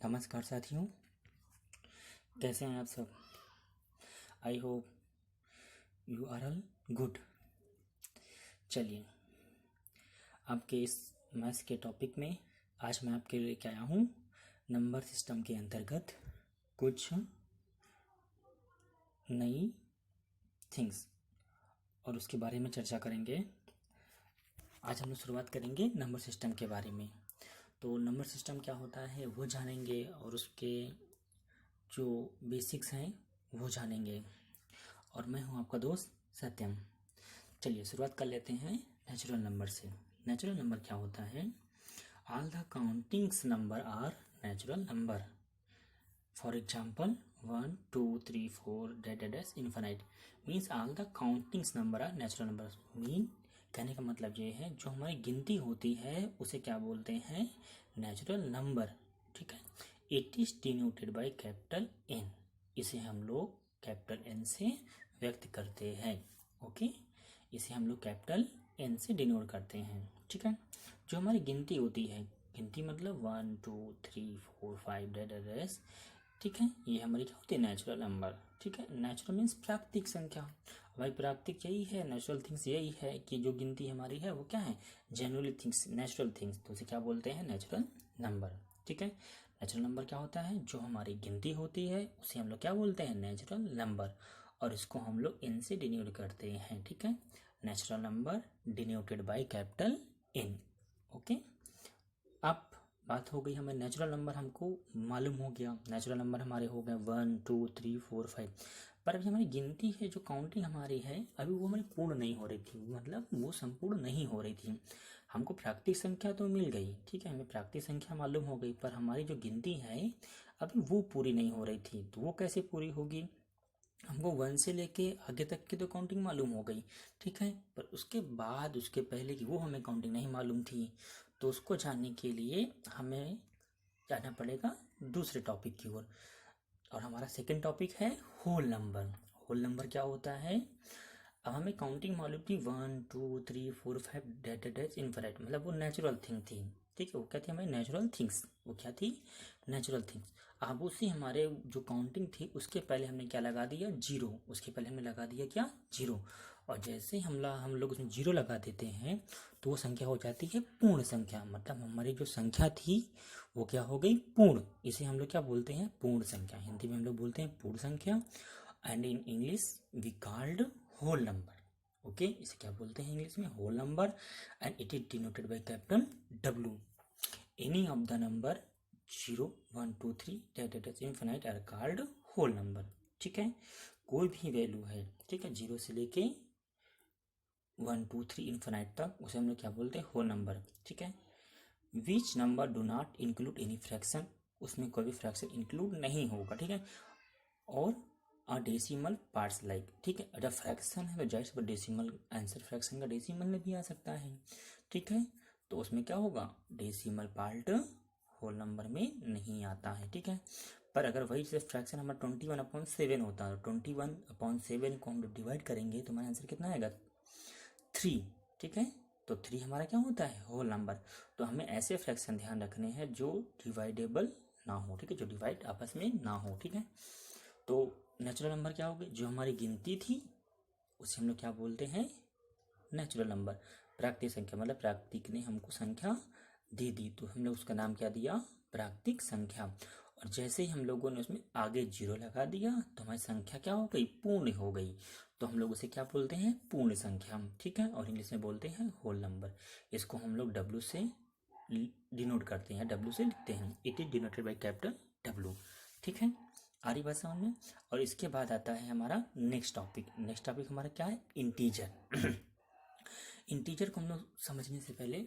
नमस्कार साथियों, कैसे हैं आप सब। I hope you are all good. चलिए, आपके इस मैथ्स के टॉपिक में आज मैं आपके लिए लेके आया हूँ नंबर सिस्टम के अंतर्गत कुछ नई थिंग्स और उसके बारे में चर्चा करेंगे। आज हम लोग शुरुआत करेंगे नंबर सिस्टम के बारे में। तो नंबर सिस्टम क्या होता है वो जानेंगे और उसके जो बेसिक्स हैं वो जानेंगे। और मैं हूं आपका दोस्त सत्यम। चलिए शुरुआत कर लेते हैं नेचुरल नंबर से। नेचुरल नंबर क्या होता है? All the countings number are natural number. For example 1 2 3 4 dash infinite means all the countings number are natural number. Mean कहने का मतलब ये है जो हमारी गिनती होती है उसे क्या बोलते हैं? Natural number. ठीक है, it is denoted by capital N. इसे हम लोग कैपिटल एन से व्यक्त करते हैं। ओके, इसे हम लोग कैपिटल एन से डिनोट करते हैं। ठीक है, जो हमारी गिनती होती है, गिनती मतलब 1 2 3 4 5 डैश। ठीक है, ये हमारी क्या होती है? Natural number. ठीक है, नेचुरल मीन्स प्राकृतिक संख्या। भाई प्राकृतिक यही है, नेचुरल थिंग्स यही है कि जो गिनती हमारी है वो क्या है? Generally things, natural things. तो उसे क्या बोलते हैं? Natural number. ठीक है, नेचुरल नंबर क्या होता है? जो हमारी गिनती होती है उसे हम लोग क्या बोलते हैं? Natural number. और इसको हम लोग एन से डिनोट करते हैं। ठीक है, natural number denoted by capital N. Okay, अब बात हो गई हमें नेचुरल नंबर, हमको मालूम हो गया नेचुरल नंबर हमारे हो गए 1 2 3 4 5। पर अभी हमारी गिनती है, जो काउंटिंग हमारी है अभी वो हमारी पूर्ण नहीं हो रही थी, मतलब वो संपूर्ण नहीं हो रही थी। हमको प्राकृतिक संख्या तो मिल गई, ठीक है, हमें प्राकृतिक संख्या मालूम हो गई, पर हमारी जो गिनती है अभी वो पूरी नहीं हो रही थी। तो वो कैसे पूरी होगी? हमको 1 से लेके आगे तक की तो काउंटिंग मालूम हो गई, ठीक है, पर उसके बाद उसके पहले की वो हमें काउंटिंग नहीं मालूम थी। तो उसको जानने के लिए हमें जाना पड़ेगा दूसरे टॉपिक की ओर। और हमारा सेकंड टॉपिक है होल नंबर। होल नंबर क्या होता है? अब हमें काउंटिंग मालूम थी 1 2 3 4 5 डैश इनफिनिट, मतलब वो नेचुरल थिंग थी। ठीक है, वो क्या थी? हमारी नेचुरल थिंग्स। वो क्या थी? Natural things. अब उसी हमारे जो काउंटिंग थी उसके पहले हमने क्या लगा दिया? जीरो। उसके पहले हमने लगा दिया क्या? जीरो। और जैसे हम लोग उसमें जीरो लगा देते हैं तो वो संख्या हो जाती है पूर्ण संख्या। मतलब हमारी जो संख्या थी वो क्या हो गई? पूर्ण। इसे हम लोग क्या बोलते हैं? पूर्ण संख्या। हिंदी में हम लोग बोलते हैं पूर्ण संख्या, and in English we called whole number. Okay, इसे क्या बोलते हैं इंग्लिश में? Whole number, and it is denoted by capital W. Any of the number 0 1 2 3 dash infinite are called whole number. ठीक है, कोई भी वैल्यू है, ठीक है, 0 से लेके 1 2 3 इनफिनिट तक, उसे हम लोग क्या बोलते हैं? Whole number. ठीक है, which number do not include any fraction, उसमें कोई भी फ्रैक्शन इंक्लूड नहीं होगा। ठीक है, और डेसिमल पार्ट्स लाइक। ठीक है, अगर फ्रैक्शन है तो जाहिर सी बात डेसिमल, आंसर फ्रैक्शन का डेसिमल में भी आ सकता है। ठीक है, तो उसमें क्या होगा? डेसिमल पार्ट होल नंबर में नहीं आता है। ठीक है, पर अगर वही जैसे फ्रैक्शन हमारा 21/7 होता है, 21/7 को हम लोग डिवाइड करेंगे तो हमारा आंसर कितना आएगा? 3। ठीक है, तो 3 हमारा क्या होता है? Whole number. तो हमें ऐसे फ्रैक्शन ध्यान रखने हैं जो डिवाइडेबल ना हो। ठीक है, जो डिवाइड आपस में ना हो। ठीक है, तो नेचुरल नंबर क्या हो गई? जो हमारी गिनती थी उसे हम लोग क्या बोलते हैं? Natural number. प्राकृतिक संख्या मतलब प्राकृतिक ने हमको संख्या दे दी तो हम लोग उसका नाम क्या दिया? प्राकृतिक संख्या। और जैसे ही हम लोगों ने उसमें आगे जीरो लगा दिया तो हमारी संख्या क्या हो गई? पूर्ण हो गई। तो हम लोग उसे क्या बोलते हैं? पूर्ण संख्या। ठीक है, और इंग्लिश में बोलते हैं होल नंबर। इसको हम लोग डब्ल्यू से डिनोट करते हैं, डब्ल्यू से लिखते हैं। It is denoted by capital W. ठीक है, आ रही बात समझ में? और इसके बाद आता है हमारा नेक्स्ट टॉपिक। नेक्स्ट टॉपिक हमारा क्या है? इंटीजर। इंटीजर को हम लोग समझने से पहले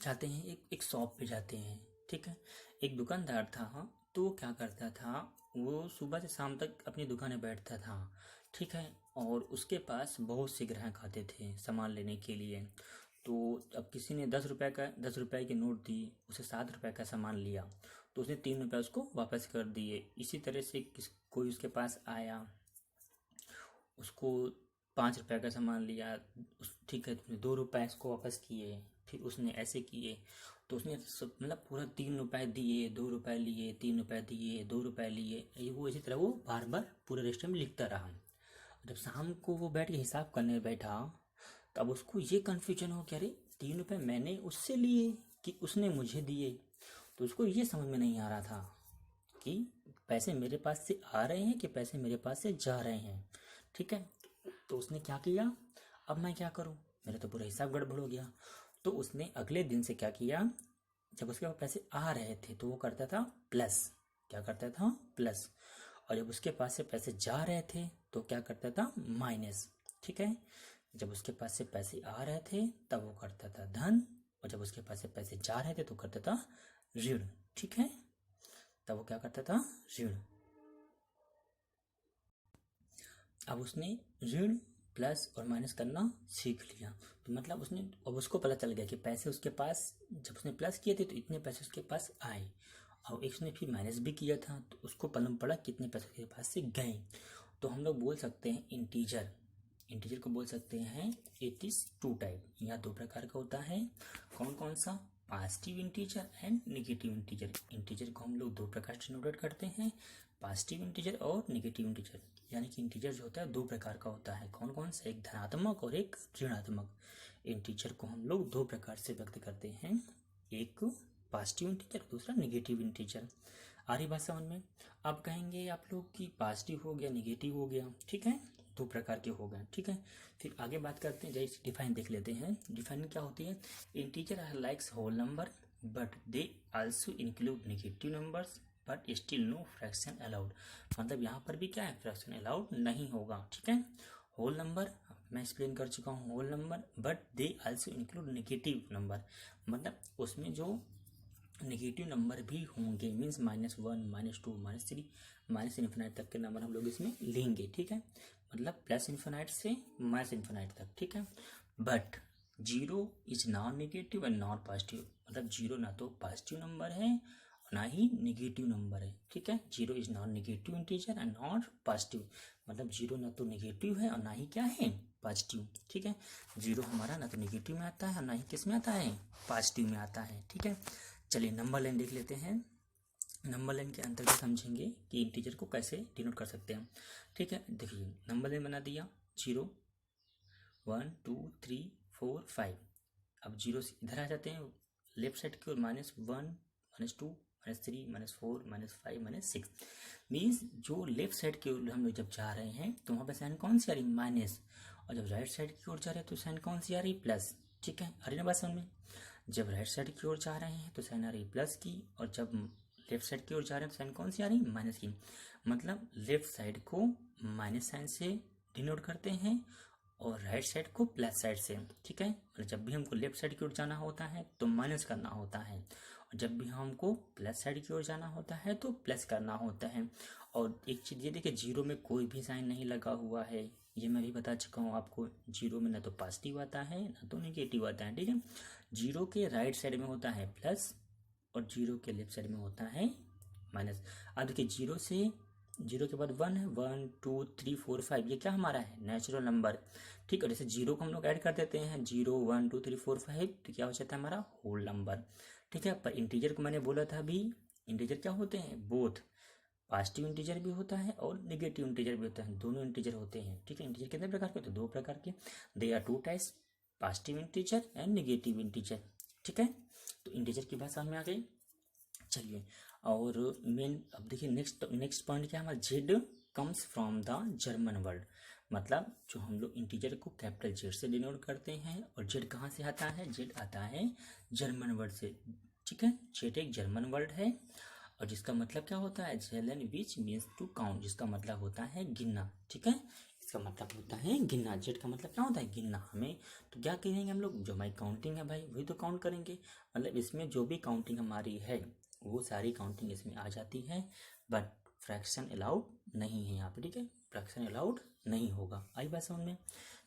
जाते हैं एक शॉप पे जाते हैं। ठीक है, एक दुकानदार था, तो वो क्या करता था? वो सुबह से शाम तक अपनी दुकान में बैठता था। ठीक है, और उसके पास बहुत से ग्राहक आते थे सामान लेने के लिए। तो अब किसी ने 10 रुपए की नोट दी, उसे 7 रुपए का सामान लिया, तो उसने 3 रुपए उसको वापस कर दिए। इसी तरह से कोई उसके पास आया, उसको 5 रुपए का सामान लिया, ठीक है, उसने 2 रुपए इसको वापस किए, फिर उसने ऐसे किए। तो उसने मतलब पूरा 3 रुपए दिए, 2 रुपए लिए, 3 रुपए दिए, 2 रुपए लिए, वो इसी तरह वो बार बार पूरे रजिस्टर में लिखता रहा। जब शाम को वो बैठ के हिसाब करने बैठा तब उसको ये कन्फ्यूजन हो कि अरे 3 रुपए मैंने उससे लिए कि उसने मुझे दिए। तो उसको ये समझ में नहीं आ रहा था कि पैसे मेरे पास से आ रहे हैं कि पैसे मेरे पास से जा रहे हैं। ठीक है, तो उसने क्या किया, अब मैं क्या करूं, मेरा तो पूरा हिसाब गड़बड़ हो गया। तो उसने अगले दिन से क्या किया, जब उसके पास पैसे आ रहे थे तो वो करता था प्लस, क्या करता था प्लस, और जब उसके पास से पैसे जा रहे थे तो क्या करता था माइनस। ठीक है, जब उसके पास से पैसे आ रहे थे तब वो करता था धन, और जब उसके पास से पैसे जा रहे थे तो करता था ऋण। ठीक है, तब वो क्या करता था ऋण। अब उसने ऋण प्लस और माइनस करना सीख लिया। तो मतलब उसने, अब उसको पता चल गया कि पैसे उसके पास जब उसने प्लस किए थे तो इतने पैसे उसके पास आए, और एक उसने फिर माइनस भी किया था तो उसको मालूम पड़ा कितने पैसे उसके पास से गए। तो हम लोग बोल सकते हैं इंटीजर, इंटीजर को बोल सकते हैं इट इज टू टाइप, या दो प्रकार का होता है। कौन कौन सा, positive integer and negative integer. Integer को हम लोग दो प्रकार से नोट करते हैं, पॉजिटिव इंटीजर और नेगेटिव इंटीजर। यानी कि इंटीजर जो होता है दो प्रकार का होता है, कौन कौन सा, एक धनात्मक और एक ऋणात्मक। इंटीजर को हम लोग दो प्रकार से व्यक्त करते हैं, एक पॉजिटिव इंटीजर, दूसरा नेगेटिव इंटीजर। आ रही बात समझ में। अब कहेंगे आप लोग कि पॉजिटिव हो गया, नेगेटिव हो गया, ठीक है, दो प्रकार के हो गए। ठीक है, फिर आगे बात करते हैं, जैसे डिफाइन देख लेते हैं। डिफाइन क्या होती है, integer are likes whole number but they also include negative numbers but still no fraction allowed. मतलब यहाँ पर भी क्या है, फ्रैक्शन अलाउड नहीं होगा। ठीक है, होल नंबर मैं एक्सप्लेन कर चुका हूँ, whole number but they also include negative number, मतलब उसमें जो नेगेटिव नंबर भी होंगे, मीन्स -1, -2, -3, माइनस इन्फिनाइट तक के नंबर हम लोग इसमें लेंगे। ठीक है, मतलब प्लस इन्फिनाइट से माइनस इन्फिनाइट तक। ठीक है, but zero is non negative and not positive, मतलब जीरो ना तो पॉजिटिव नंबर है ना ही नेगेटिव नंबर है। ठीक है, zero is non negative integer and not positive, मतलब जीरो ना तो नेगेटिव है और ना ही क्या है पॉजिटिव। ठीक है, जीरो हमारा ना तो नेगेटिव में आता है और ना ही किस में आता है, पॉजिटिव में आता है। ठीक है, चलिए नंबर लाइन देख लेते हैं। नंबर लाइन के अंतर्गत समझेंगे कि इंटीजर को कैसे डिनोट कर सकते हैं। ठीक है, देखिए नंबर लाइन बना दिया, 0, 1, 2, 3, 4, 5। अब जीरो से इधर आ जाते हैं लेफ्ट साइड की ओर, -1, -2, -3, -4, -5, -6। मीन्स जो लेफ्ट साइड की ओर हम लोग जब जा रहे हैं तो वहाँ पे साइन कौन सी आ रही, माइनस, और जब राइट साइड की ओर जा रहे हैं तो साइन कौन सी आ रही, प्लस। ठीक है, आ रही ना बात समझ में। जब राइट साइड की ओर जा रहे हैं तो साइन आ रही प्लस की, और जब लेफ्ट साइड की ओर जा रहे हैं तो साइन कौन सी आ रही, माइनस की। मतलब लेफ्ट साइड को माइनस साइन से डिनोट करते हैं और राइट साइड को प्लस साइड से। ठीक है, और जब भी हमको लेफ्ट साइड की ओर जाना होता है तो माइनस करना होता है, और जब भी हमको प्लस साइड की ओर जाना होता है तो प्लस करना होता है। और एक चीज़ ये देखिए, जीरो में कोई भी साइन नहीं लगा हुआ है, ये मैं भी बता चुका हूँ आपको। जीरो में ना तो पॉजिटिव आता है ना तो नेगेटिव आता है। ठीक है, जीरो के राइट साइड में होता है प्लस और जीरो के लेफ्ट साइड में होता है माइनस। अब देखिए जीरो के बाद 1 है, 1, 2, 3, 4, 5, ये क्या हमारा है, नेचुरल नंबर। ठीक है, जैसे जीरो को हम लोग ऐड कर देते हैं, 0, 1, 2, 3, 4, 5, तो क्या हो जाता है हमारा होल नंबर। ठीक है, पर इंटीजर को मैंने बोला था अभी, इंटीजर क्या होते हैं, बोथ पॉजिटिव इंटीजर भी होता है और नेगेटिव इंटीजर भी होता है, दोनों इंटीजर होते हैं। ठीक है, इंटीजर कितने प्रकार के होते हैं, दो प्रकार के, they are two types, positive integer and negative integer. ठीक है, तो इंटीजर की बात समझ में आ गई। चलिए, और मेन अब देखिए नेक्स्ट पॉइंट क्या है हमारा, Z comes from the German word. मतलब जो हम लोग इंटीजर को कैपिटल जेड से डिनोट करते हैं, और जेड कहाँ से आता है, जेड आता है जर्मन वर्ड से। ठीक है, जेड एक जर्मन वर्ड है और जिसका मतलब क्या होता है, जेलन विच मीन्स टू काउंट, जिसका मतलब होता है गिनना। ठीक है, इसका मतलब होता है गिनना, जेड का मतलब क्या होता है, गिनना। हमें तो क्या कहेंगे हम लोग, जो हमारी काउंटिंग है भाई वही तो काउंट करेंगे। मतलब इसमें जो भी काउंटिंग हमारी है वो सारी काउंटिंग इसमें आ जाती है, बट फ्रैक्शन अलाउड नहीं है यहाँ पे। ठीक है, फ्रैक्शन अलाउड नहीं होगा। आई बात समझ में।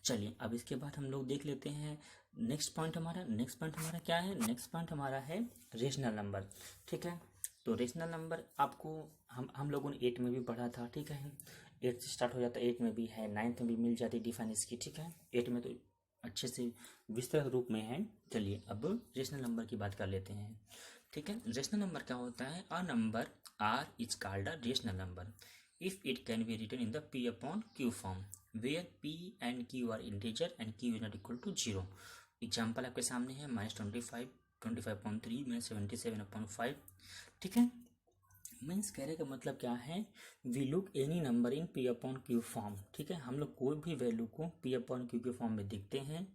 चलिए, अब इसके बाद हम लोग देख लेते हैं नेक्स्ट पॉइंट हमारा क्या है, नेक्स्ट पॉइंट हमारा है रेशनल नंबर। ठीक है, तो रेशनल नंबर आपको हम लोगों ने 8 में भी पढ़ा था। ठीक है, 8 से स्टार्ट हो जाता है, 8 में भी है, 9th में भी मिल जाती है डिफाइन इसकी। ठीक है, 8 में तो अच्छे से विस्तृत रूप में है। चलिए अब रेशनल नंबर की बात कर लेते हैं। ठीक है, रेशनल नंबर क्या होता है? A number are is called a rational number if it can be written in the p upon q form where p and q are integer and q is not equal to 0। Example आपके सामने है -25, 25.3, -77/5। ठीक है, means कहने का मतलब क्या है? We look any number in p upon q form. ठीक है, हम लोग कोई भी वैल्यू को p अपॉन q के फॉर्म में देखते हैं।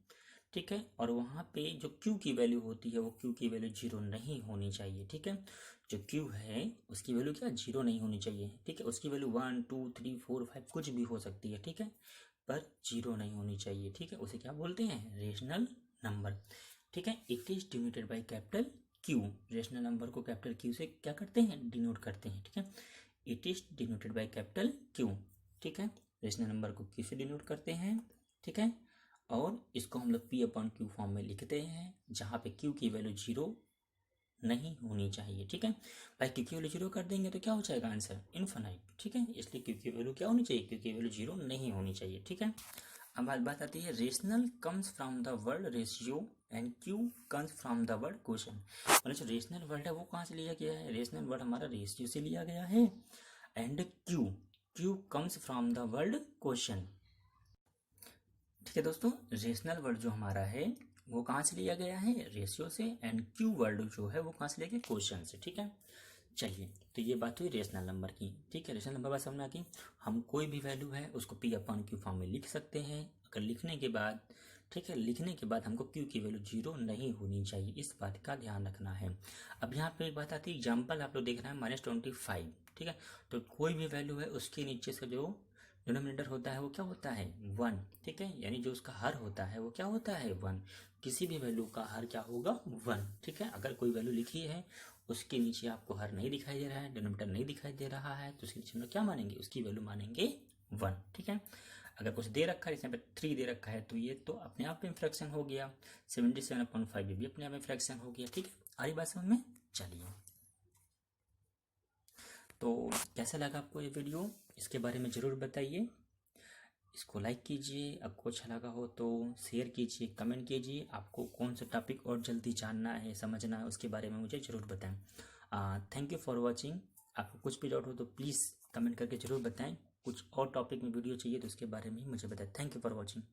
ठीक है, और वहाँ पे जो q की वैल्यू होती है वो q की वैल्यू 0 नहीं होनी चाहिए। ठीक है, जो q है उसकी वैल्यू क्या 0 नहीं होनी चाहिए। ठीक है, उसकी वैल्यू 1 2 3 4 5 कुछ भी हो सकती है। ठीक है, पर 0 नहीं होनी चाहिए। ठीक है, उसे क्या बोलते हैं? Rational number. ठीक है, it is denoted by capital Q. Rational number को कैपिटल क्यू से क्या करते हैं? डिनोट करते हैं। ठीक है, it is denoted by capital Q. ठीक है, रेशनल नंबर को क्यू से डिनोट करते हैं। ठीक है, और इसको हम लोग p अपॉन क्यू फॉर्म में लिखते हैं जहाँ पे q की वैल्यू 0 नहीं होनी चाहिए। ठीक है, भाई क्यू की वैल्यू 0 कर देंगे तो क्या हो जाएगा आंसर? इनफाइनाइट। ठीक है, इसलिए q की वैल्यू क्या होनी चाहिए? q की वैल्यू 0 नहीं होनी चाहिए। ठीक है, अब बात आती है rational comes from the word ratio and Q comes from the word question. मतलब जो रेशनल वर्ड है वो कहाँ से लिया गया है? रेशनल वर्ड हमारा रेशियो से लिया गया है। And Q comes from the word question. ठीक है दोस्तों, रेशनल वर्ड जो हमारा है वो कहाँ से लिया गया है? रेशियो से। एंड क्यू वर्ड जो है वो कहाँ से लिया गया? क्वेश्चन से। ठीक है, चलिए तो ये बात हुई रेशनल नंबर की। ठीक है, रेशनल नंबर बात समझ में आ गई। हम कोई भी वैल्यू है उसको p अपॉन क्यू फॉर्म में लिख सकते हैं। अगर लिखने के बाद, ठीक है, लिखने के बाद हमको q की वैल्यू 0 नहीं होनी चाहिए, इस बात का ध्यान रखना है। अब यहाँ पे एक बात आती है, एग्जाम्पल आप लोग देख रहे हैं -25। ठीक है, तो कोई भी वैल्यू है उसके नीचे से जो डिनोमिनेटर होता है वो क्या होता है? 1। ठीक है, यानी जो उसका हर होता है वो क्या होता है? 1। किसी भी वैल्यू का हर क्या होगा? 1। ठीक है, अगर कोई वैल्यू लिखी है उसके नीचे आपको हर नहीं दिखाई दे रहा है, डिनोमिनेटर नहीं दिखाई दे रहा है, तो उसके नीचे हम लोग क्या मानेंगे? उसकी वैल्यू मानेंगे 1। ठीक है, अगर कुछ दे रखा है, जैसे 3 दे रखा है, तो ये तो अपने आप में फ्रैक्शन हो गया। 77/5 भी अपने आप में फ्रैक्शन हो गया। ठीक है, आ रही बात समझ में? चलिए, तो कैसा लगा आपको ये वीडियो? इसके बारे में ज़रूर बताइए। इसको लाइक कीजिए, आपको अच्छा लगा हो तो शेयर कीजिए, कमेंट कीजिए। आपको कौन सा टॉपिक और जल्दी जानना है, समझना है, उसके बारे में मुझे ज़रूर बताएं। Thank you for watching. आपको कुछ भी डाउट हो तो प्लीज़ कमेंट करके ज़रूर बताएं। कुछ और टॉपिक में वीडियो चाहिए तो उसके बारे में मुझे बताएं। Thank you for watching.